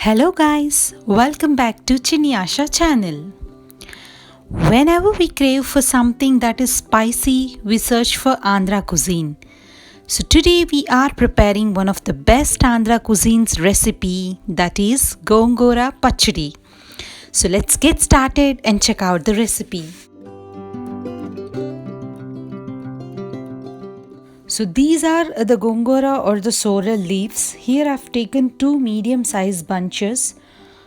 Hello guys, welcome back to Chinyasha channel. Whenever we crave for something that is spicy, we search for Andhra cuisine. So today we are preparing one of the best Andhra cuisine's recipe, that is Gongura pacchadi. So let's get started and check out the recipe. So these are the Gongura or the Sorrel leaves. Here I've taken two medium sized bunches.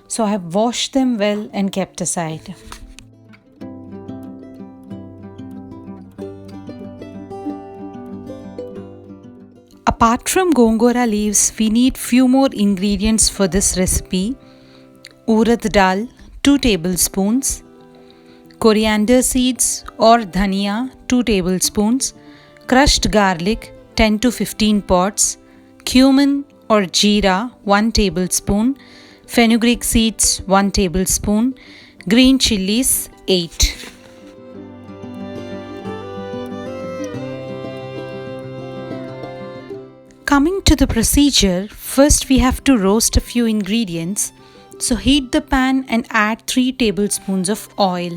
So I have washed them well and kept aside. Apart from Gongura leaves, we need few more ingredients for this recipe. Urad dal 2 tablespoons, coriander seeds or dhania 2 tablespoons, crushed garlic 10 to 15 pods, cumin or jeera 1 tablespoon, fenugreek seeds 1 tablespoon, green chilies 8. Coming to the procedure, first we have to roast a few ingredients. So heat the pan and add 3 tablespoons of oil.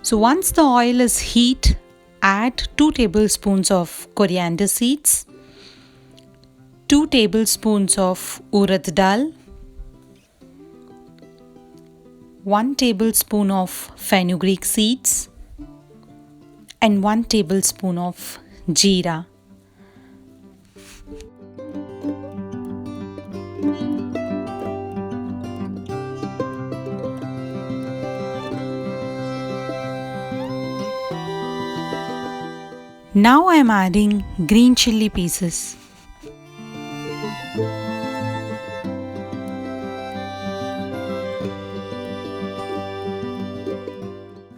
So once the oil is heat, add 2 tablespoons of coriander seeds, 2 tablespoons of urad dal, 1 tablespoon of fenugreek seeds and 1 tablespoon of jeera. Now I am adding green chilli pieces.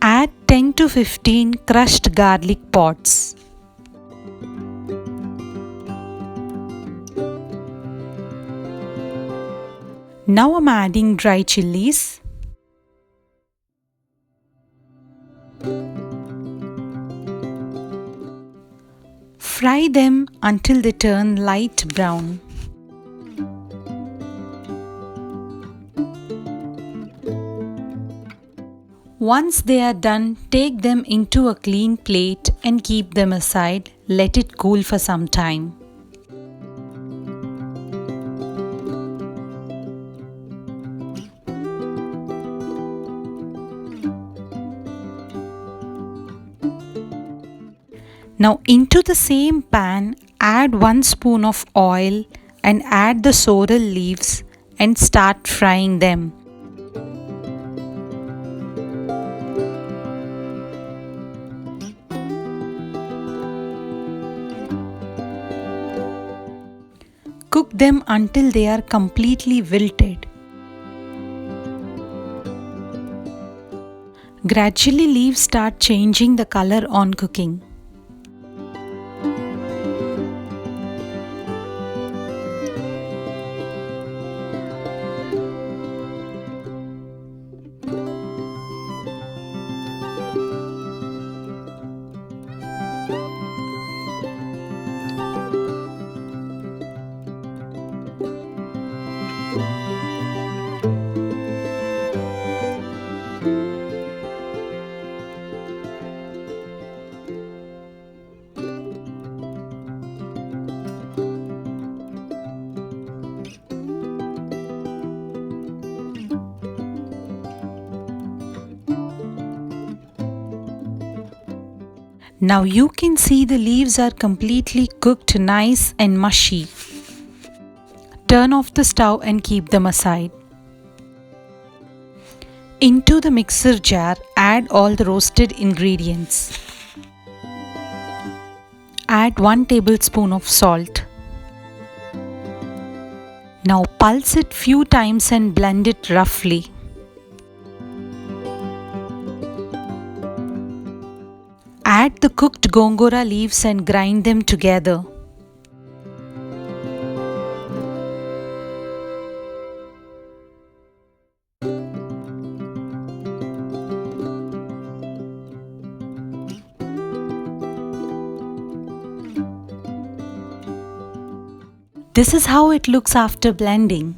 Add 10 to 15 crushed garlic pods. Now I'm adding dry chilies. Fry them until they turn light brown. Once they are done, take them into a clean plate and keep them aside. Let it cool for some time. Now into the same pan, add 1 spoon of oil and add the sorrel leaves and start frying them. Cook them until they are completely wilted. Gradually leaves start changing the color on cooking. Now you can see the leaves are completely cooked nice and mushy. Turn off the stove and keep them aside. Into the mixer jar, add all the roasted ingredients. Add 1 tablespoon of salt. Now pulse it few times and blend it roughly. Add the cooked Gongura leaves and grind them together. This is how it looks after blending.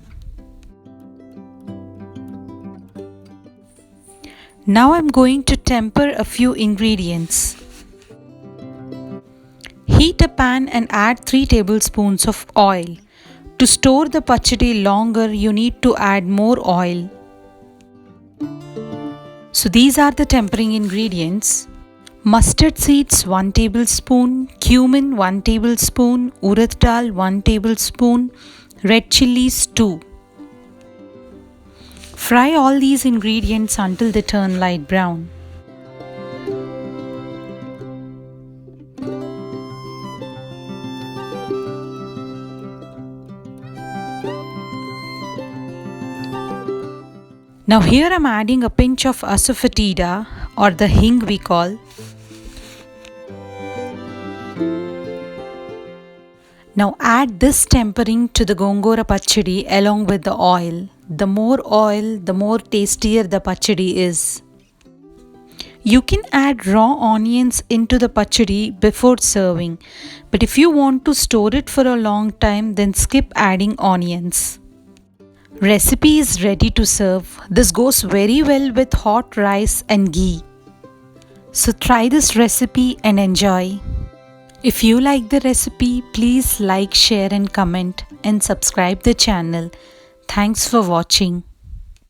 Now I'm going to temper a few ingredients. Heat a pan and add 3 tablespoons of oil. To store the pachadi longer, you need to add more oil. So these are the tempering ingredients. Mustard seeds 1 tablespoon, cumin 1 tablespoon, urad dal 1 tablespoon, red chillies 2. Fry all these ingredients until they turn light brown. Now here I'm adding a pinch of asafoetida, or the hing we call. Now add this tempering to the Gongura pacchadi along with the oil. The more oil, the more tastier the pachadi is. You can add raw onions into the pachadi before serving, but if you want to store it for a long time, then skip adding onions. Recipe is ready to serve. This goes very well with hot rice and ghee. So try this recipe and enjoy. If you like the recipe, please like, share and comment and subscribe the channel. Thanks for watching.